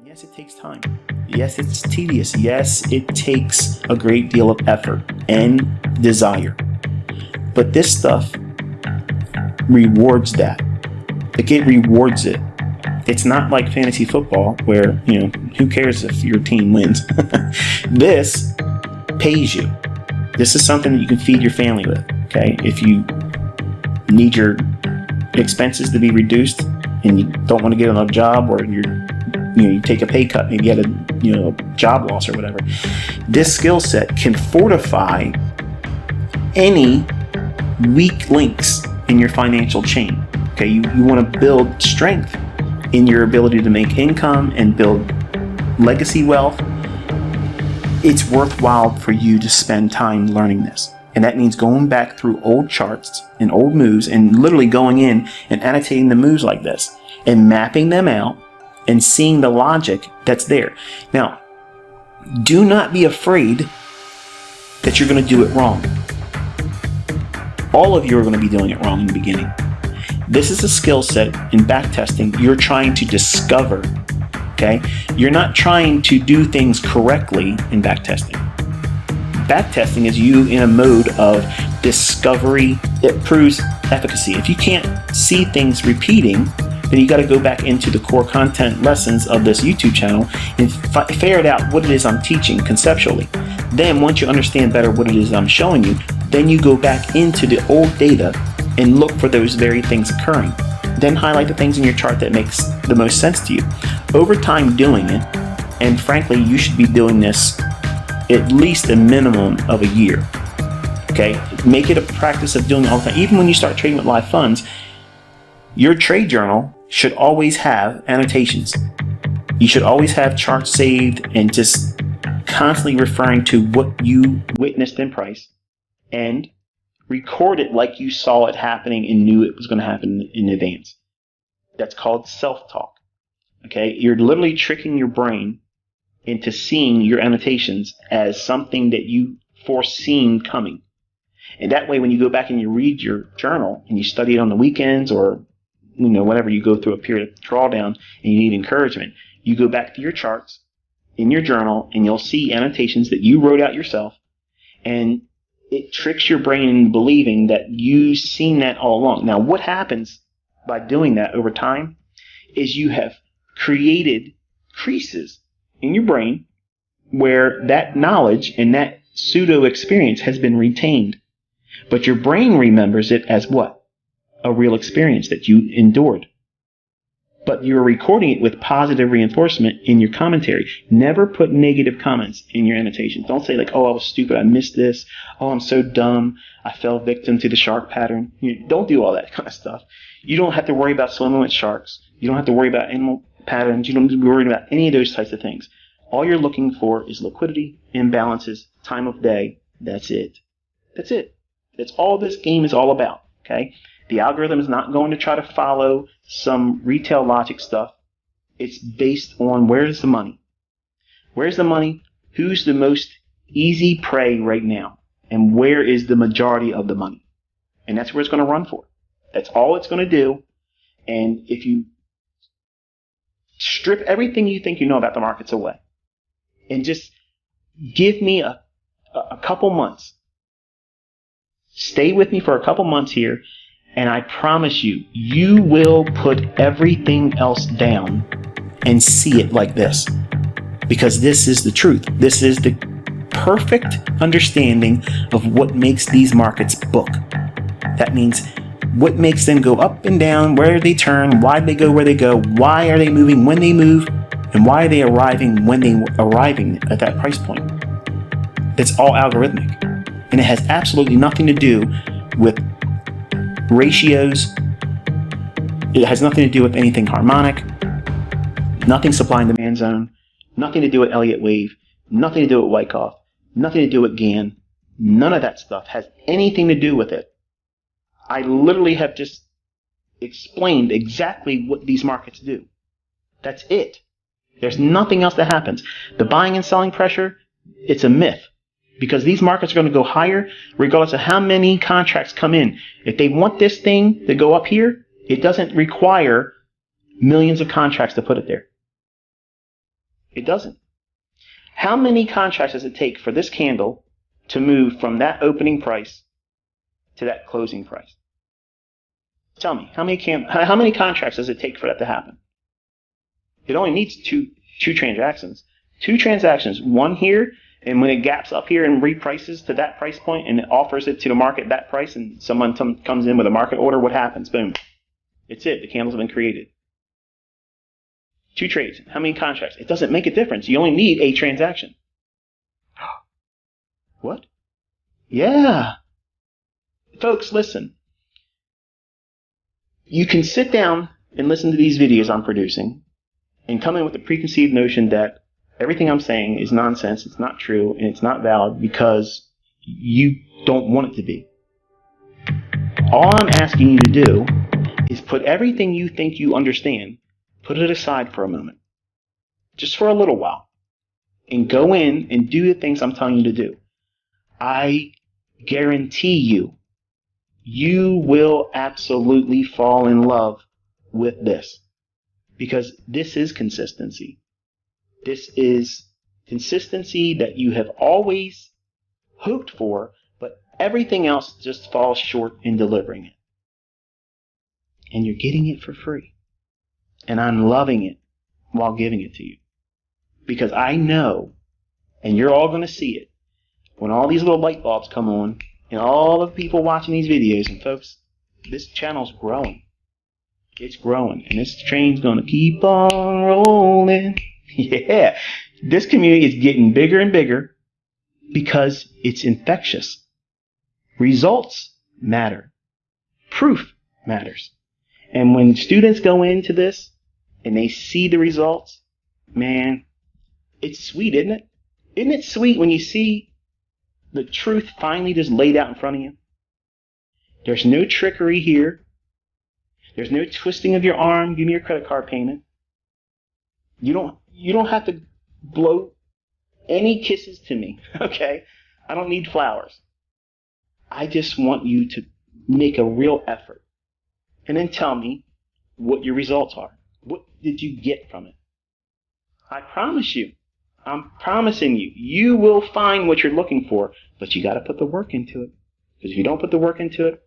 Yes, it takes time. Yes, it's tedious. Yes, it takes a great deal of effort and desire. But this stuff rewards that. It rewards it. It's not like fantasy football where, who cares if your team wins? This pays you. This is something that you can feed your family with, okay? If you need your expenses to be reduced and you don't want to get another job, or you take a pay cut, maybe you had a job loss or whatever, this skill set can fortify any weak links in your financial chain. Okay, you want to build strength in your ability to make income and build legacy wealth. It's worthwhile for you to spend time learning this. And that means going back through old charts and old moves and literally going in and annotating the moves like this and mapping them out and seeing the logic that's there. Now, do not be afraid that you're going to do it wrong. All of you are going to be doing it wrong in the beginning. This is a skill set in backtesting you're trying to discover, okay? You're not trying to do things correctly in backtesting. Backtesting is you in a mode of discovery. It proves efficacy. If you can't see things repeating, then you got to go back into the core content lessons of this YouTube channel and figure out what it is I'm teaching conceptually. Then once you understand better what it is I'm showing you, then you go back into the old data and look for those very things occurring. Then highlight the things in your chart that makes the most sense to you. Over time doing it, and frankly, you should be doing this at least a minimum of a year. Okay? Make it a practice of doing it all the time. Even when you start trading with live funds, your trade journal should always have annotations. You should always have charts saved and just constantly referring to what you witnessed in price and record it like you saw it happening and knew it was going to happen in advance. That's called self-talk. Okay? You're literally tricking your brain into seeing your annotations as something that you foreseen coming. And that way, when you go back and you read your journal and you study it on the weekends or whenever you go through a period of drawdown and you need encouragement, you go back to your charts in your journal and you'll see annotations that you wrote out yourself, and it tricks your brain into believing that you've seen that all along. Now, what happens by doing that over time is you have created creases in your brain where that knowledge and that pseudo experience has been retained. But your brain remembers it as what? A real experience that you endured. But you're recording it with positive reinforcement in your commentary. Never put negative comments in your annotations. Don't say like, oh, I was stupid, I missed this. Oh, I'm so dumb, I fell victim to the shark pattern. Don't do all that kind of stuff. You don't have to worry about swimming with sharks. You don't have to worry about animal patterns. You don't have to be worried about any of those types of things. All you're looking for is liquidity, imbalances, time of day. That's it. That's it. That's all this game is all about, okay? The algorithm is not going to try to follow some retail logic stuff. It's based on where's the money. Where's the money? Who's the most easy prey right now? And where is the majority of the money? And that's where it's going to run for. That's all it's going to do. And if you strip everything you think you know about the markets away and just give me a couple months, stay with me for a couple months here, and I promise you, you will put everything else down and see it like this. Because this is the truth. This is the perfect understanding of what makes these markets book. That means what makes them go up and down, where they turn, why they go where they go, why are they moving when they move, and why are they arriving when they arriving at that price point. It's all algorithmic. And it has absolutely nothing to do with ratios. It has nothing to do with anything harmonic, nothing supply and demand zone, nothing to do with Elliott wave, nothing to do with Wyckoff, nothing to do with Gann. None of that stuff has anything to do with it. I literally have just explained exactly what these markets do. That's it. There's nothing else that happens. The buying and selling pressure, it's a myth. Because these markets are going to go higher regardless of how many contracts come in. If they want this thing to go up here, it doesn't require millions of contracts to put it there. It doesn't. How many contracts does it take for this candle to move from that opening price to that closing price? Tell me, how many contracts does it take for that to happen? It only needs two transactions. Two transactions, one here, and when it gaps up here and reprices to that price point and it offers it to the market that price, and someone comes in with a market order, what happens? Boom. It's it. The candles have been created. Two trades. How many contracts? It doesn't make a difference. You only need a transaction. What? Yeah. Folks, listen. You can sit down and listen to these videos I'm producing and come in with the preconceived notion that everything I'm saying is nonsense, it's not true, and it's not valid because you don't want it to be. All I'm asking you to do is put everything you think you understand, put it aside for a moment, just for a little while, and go in and do the things I'm telling you to do. I guarantee you will absolutely fall in love with this, because this is consistency. This is consistency that you have always hoped for, but everything else just falls short in delivering it. And you're getting it for free. And I'm loving it while giving it to you. Because I know, and you're all going to see it, when all these little light bulbs come on, and all of the people watching these videos, and folks, this channel's growing. It's growing, and this train's going to keep on rolling. Yeah, this community is getting bigger and bigger because it's infectious. Results matter. Proof matters. And when students go into this and they see the results, man, it's sweet, isn't it? Isn't it sweet when you see the truth finally just laid out in front of you? There's no trickery here. There's no twisting of your arm, give me your credit card payment. You don't have to blow any kisses to me, okay? I don't need flowers. I just want you to make a real effort. And then tell me what your results are. What did you get from it? I promise you, I'm promising you, you will find what you're looking for, but you got to put the work into it. Because if you don't put the work into it,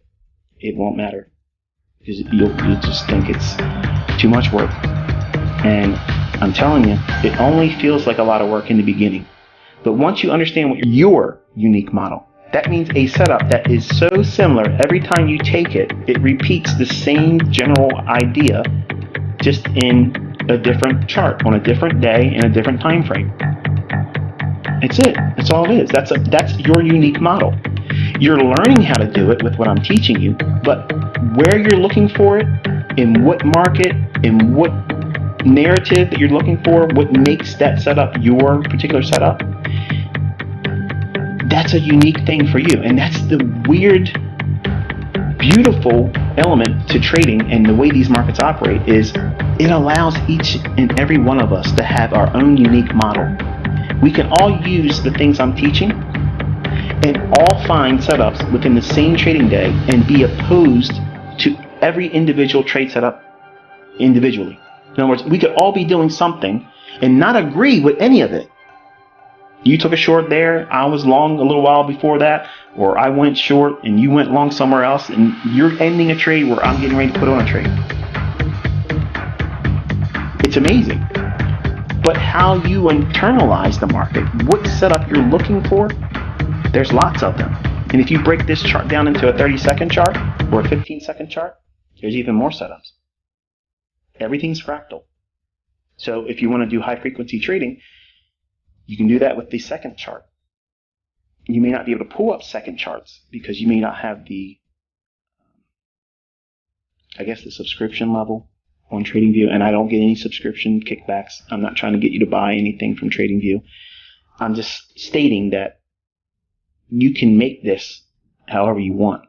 it won't matter. Because you'll just think it's too much work. And I'm telling you, it only feels like a lot of work in the beginning. But once you understand what your unique model, that means a setup that is so similar every time you take it, it repeats the same general idea, just in a different chart, on a different day, in a different time frame. That's it. That's all it is. That's your unique model. You're learning how to do it with what I'm teaching you, but where you're looking for it, in what market, in what narrative that you're looking for, what makes that setup your particular setup, that's a unique thing for you. And that's the weird, beautiful element to trading and the way these markets operate, is it allows each and every one of us to have our own unique model. We can all use the things I'm teaching and all find setups within the same trading day and be opposed to every individual trade setup individually. In other words, we could all be doing something and not agree with any of it. You took a short there, I was long a little while before that, or I went short and you went long somewhere else, and you're ending a trade where I'm getting ready to put on a trade. It's amazing. But how you internalize the market, what setup you're looking for, there's lots of them. And if you break this chart down into a 30-second chart or a 15-second chart, there's even more setups. Everything's fractal. So if you want to do high-frequency trading, you can do that with the second chart. You may not be able to pull up second charts because you may not have the subscription level on TradingView, and I don't get any subscription kickbacks. I'm not trying to get you to buy anything from TradingView. I'm just stating that you can make this however you want.